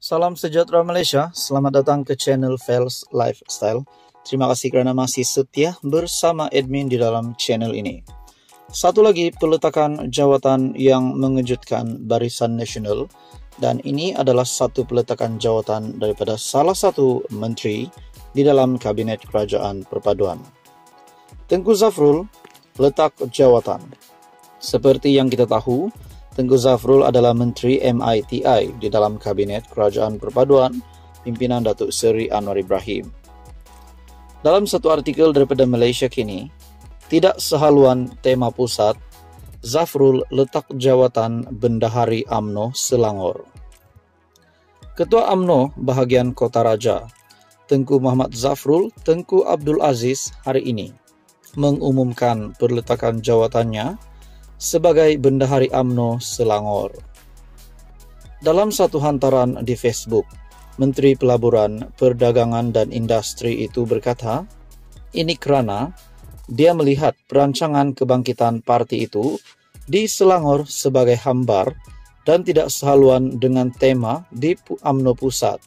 Salam sejahtera Malaysia, selamat datang ke channel Fels Lifestyle. Terima kasih kerana masih setia bersama admin di dalam channel ini. Satu lagi peletakan jawatan yang mengejutkan Barisan Nasional, dan ini adalah satu peletakan jawatan daripada salah satu menteri di dalam Kabinet Kerajaan Perpaduan. Tengku Zafrul letak jawatan. Seperti yang kita tahu, Tengku Zafrul adalah Menteri MITI di dalam Kabinet Kerajaan Perpaduan pimpinan Datuk Seri Anwar Ibrahim. Dalam satu artikel daripada Malaysia Kini, tidak sehaluan tema pusat, Zafrul letak jawatan Bendahari UMNO Selangor. Ketua UMNO bahagian Kota Raja, Tengku Muhammad Zafrul Tengku Abdul Aziz hari ini mengumumkan perletakan jawatannya sebagai Bendahari UMNO Selangor. Dalam satu hantaran di Facebook, Menteri Pelaburan, Perdagangan dan Industri itu berkata, ini kerana dia melihat perancangan kebangkitan parti itu di Selangor sebagai hambar dan tidak sehaluan dengan tema di UMNO Pusat.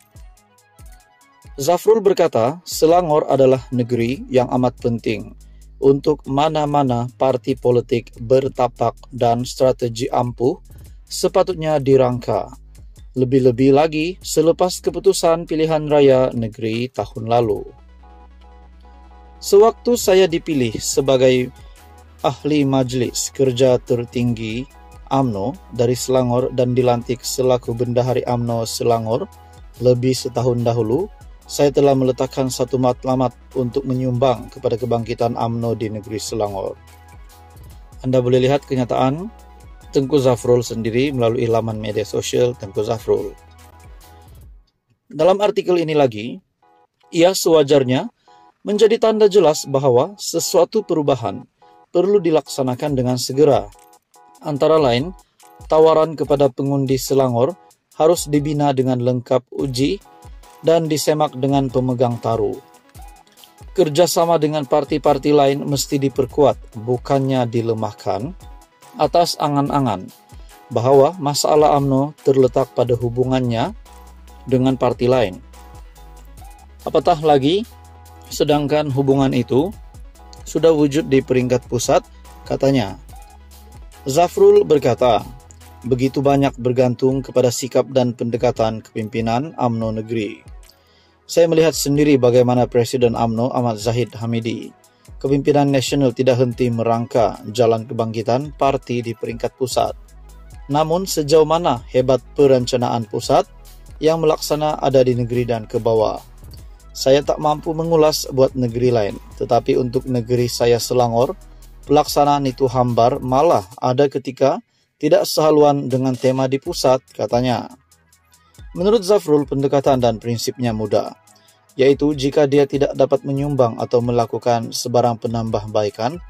Zafrul berkata, Selangor adalah negeri yang amat penting untuk mana-mana parti politik bertapak dan strategi ampuh sepatutnya dirangka. Lebih-lebih lagi selepas keputusan pilihan raya negeri tahun lalu. Sewaktu saya dipilih sebagai ahli majlis kerja tertinggi UMNO dari Selangor dan dilantik selaku Bendahari UMNO Selangor lebih setahun dahulu, saya telah meletakkan satu matlamat untuk menyumbang kepada kebangkitan UMNO di negeri Selangor. Anda boleh lihat kenyataan Tengku Zafrul sendiri melalui laman media sosial Tengku Zafrul. Dalam artikel ini lagi, ia sewajarnya menjadi tanda jelas bahawa sesuatu perubahan perlu dilaksanakan dengan segera. Antara lain, tawaran kepada pengundi Selangor harus dibina dengan lengkap uji dan disemak dengan pemegang taruh. Kerjasama dengan parti-parti lain mesti diperkuat, bukannya dilemahkan, atas angan-angan bahawa masalah UMNO terletak pada hubungannya dengan parti lain. Apatah lagi, sedangkan hubungan itu sudah wujud di peringkat pusat, katanya. Zafrul berkata, begitu banyak bergantung kepada sikap dan pendekatan kepimpinan UMNO negeri. Saya melihat sendiri bagaimana Presiden UMNO Ahmad Zahid Hamidi, kepimpinan nasional tidak henti merangka jalan kebangkitan parti di peringkat pusat. Namun sejauh mana hebat perencanaan pusat yang melaksana ada di negeri dan ke bawah. Saya tak mampu mengulas buat negeri lain, tetapi untuk negeri saya Selangor, pelaksanaan itu hambar malah ada ketika tidak sehaluan dengan tema di pusat, katanya. Menurut Zafrul, pendekatan dan prinsipnya mudah, yaitu jika dia tidak dapat menyumbang atau melakukan sebarang penambahbaikan,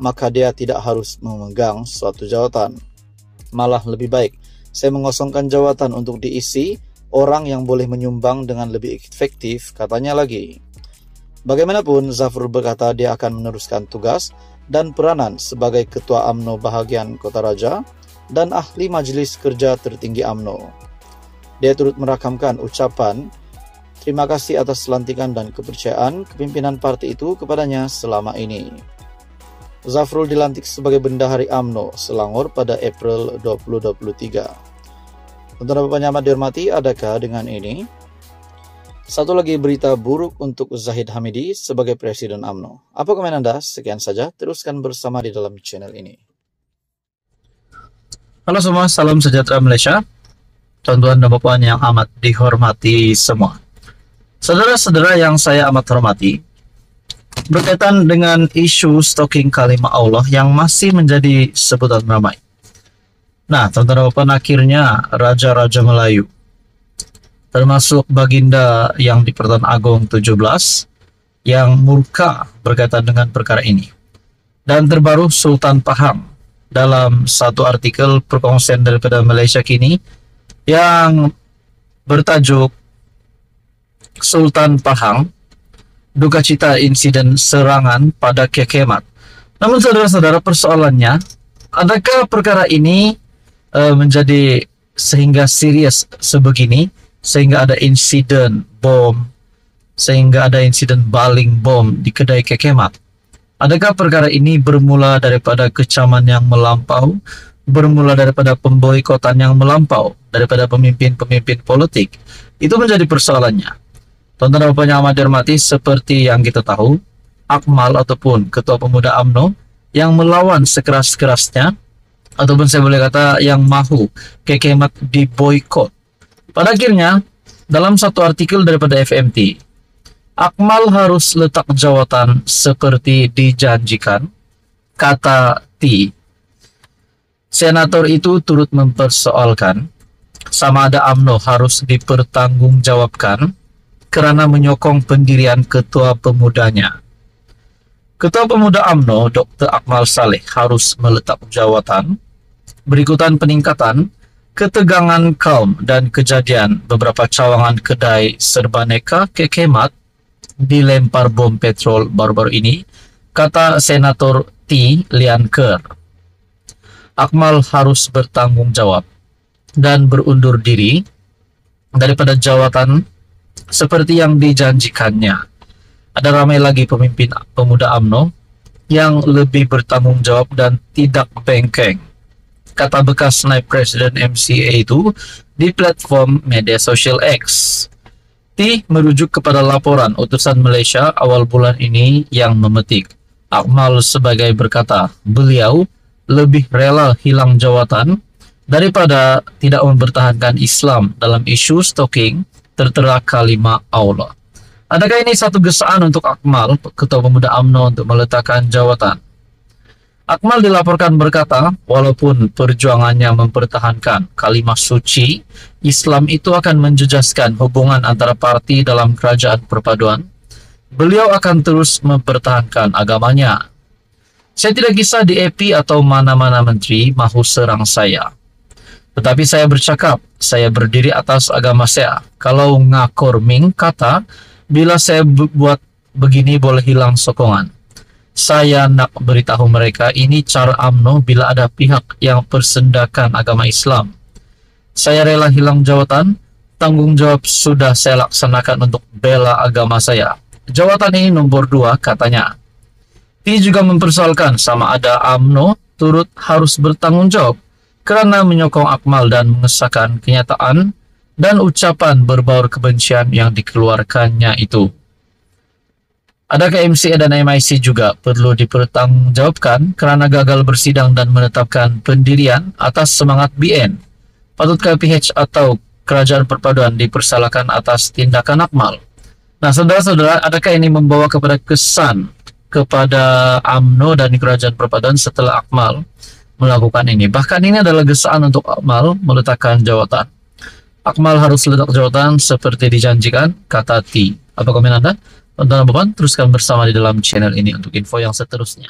maka dia tidak harus memegang suatu jawatan. Malah lebih baik, saya mengosongkan jawatan untuk diisi orang yang boleh menyumbang dengan lebih efektif, katanya lagi. Bagaimanapun, Zafrul berkata dia akan meneruskan tugas dan peranan sebagai Ketua UMNO bahagian Kota Raja dan ahli Majlis Kerja Tertinggi UMNO. Dia turut merakamkan ucapan terima kasih atas lantikan dan kepercayaan kepimpinan parti itu kepadanya selama ini. Zafrul dilantik sebagai Bendahari UMNO Selangor pada April 2023. Untuk Bapak yang amat dihormati, adakah dengan ini satu lagi berita buruk untuk Zahid Hamidi sebagai Presiden UMNO? Apa komen Anda? Sekian saja, teruskan bersama di dalam channel ini. Halo semua, salam sejahtera Malaysia. Tuan-tuan dan puan yang amat dihormati semua. Saudara-saudara yang saya amat hormati, berkaitan dengan isu stalking kalimah Allah yang masih menjadi sebutan ramai. Nah, tuan-tuan dan puan, akhirnya Raja-Raja Melayu, termasuk Baginda yang di Pertuan Agong 17, yang murka berkaitan dengan perkara ini. Dan terbaru Sultan Pahang dalam satu artikel perkongsian daripada Malaysia Kini yang bertajuk Sultan Pahang, duka cita insiden serangan pada Kekemat. Namun saudara-saudara, persoalannya, adakah perkara ini menjadi sehingga serius sebegini sehingga ada insiden bom, sehingga ada insiden baling bom di kedai kekemat. Adakah perkara ini bermula daripada kecaman yang melampau, bermula daripada pemboikotan yang melampau, daripada pemimpin-pemimpin politik? Itu menjadi persoalannya. Tonton Bapak yang amat dihormati, seperti yang kita tahu, Akmal ataupun Ketua Pemuda UMNO yang melawan sekeras-kerasnya, ataupun saya boleh kata yang mahu kekemat diboikot. Pada akhirnya, dalam satu artikel daripada FMT, Akmal harus letak jawatan seperti dijanjikan, kata T. Senator itu turut mempersoalkan sama ada UMNO harus dipertanggungjawabkan karena menyokong pendirian ketua pemudanya. Ketua Pemuda UMNO, Dr. Akmal Saleh, harus meletak jawatan berikutan peningkatan ketegangan kaum dan kejadian beberapa cawangan kedai serbaneka kekemat dilempar bom petrol baru-baru ini, kata Senator T. Lian Ker. Akmal harus bertanggung jawab dan berundur diri daripada jawatan seperti yang dijanjikannya. Ada ramai lagi pemimpin pemuda UMNO yang lebih bertanggung jawab dan tidak bengkeng, kata bekas naib presiden MCA itu di platform media sosial X. T merujuk kepada laporan utusan Malaysia awal bulan ini yang memetik Akmal sebagai berkata beliau lebih rela hilang jawatan daripada tidak mempertahankan Islam dalam isu stalking tertera kalimat Allah. Adakah ini satu gesaan untuk Akmal, Ketua Pemuda UMNO, untuk meletakkan jawatan? Akmal dilaporkan berkata, walaupun perjuangannya mempertahankan kalimat suci, Islam itu akan menjejaskan hubungan antara parti dalam kerajaan perpaduan. Beliau akan terus mempertahankan agamanya. Saya tidak kisah di EP atau mana-mana menteri mahu serang saya. Tetapi saya bercakap, saya berdiri atas agama saya. Kalau ngakor ming kata, bila saya buat begini boleh hilang sokongan. Saya nak beritahu mereka ini cara UMNO bila ada pihak yang persendakan agama Islam. Saya rela hilang jawatan, tanggung jawab sudah saya laksanakan untuk bela agama saya. Jawatan ini nomor 2, katanya. Dia juga mempersoalkan sama ada UMNO turut harus bertanggung jawab kerana menyokong Akmal dan mengesahkan kenyataan dan ucapan berbaur kebencian yang dikeluarkannya itu. Adakah MCA dan MIC juga perlu dipertanggungjawabkan kerana gagal bersidang dan menetapkan pendirian atas semangat BN? Patutkah PH atau Kerajaan Perpaduan dipersalahkan atas tindakan Akmal? Nah, saudara-saudara, adakah ini membawa kepada kesan kepada UMNO dan Kerajaan Perpaduan setelah Akmal melakukan ini? Bahkan ini adalah gesaan untuk Akmal meletakkan jawatan. Akmal harus letak jawatan seperti dijanjikan, kata T. Apa komen Anda? Tonton Bapak, teruskan bersama di dalam channel ini untuk info yang seterusnya.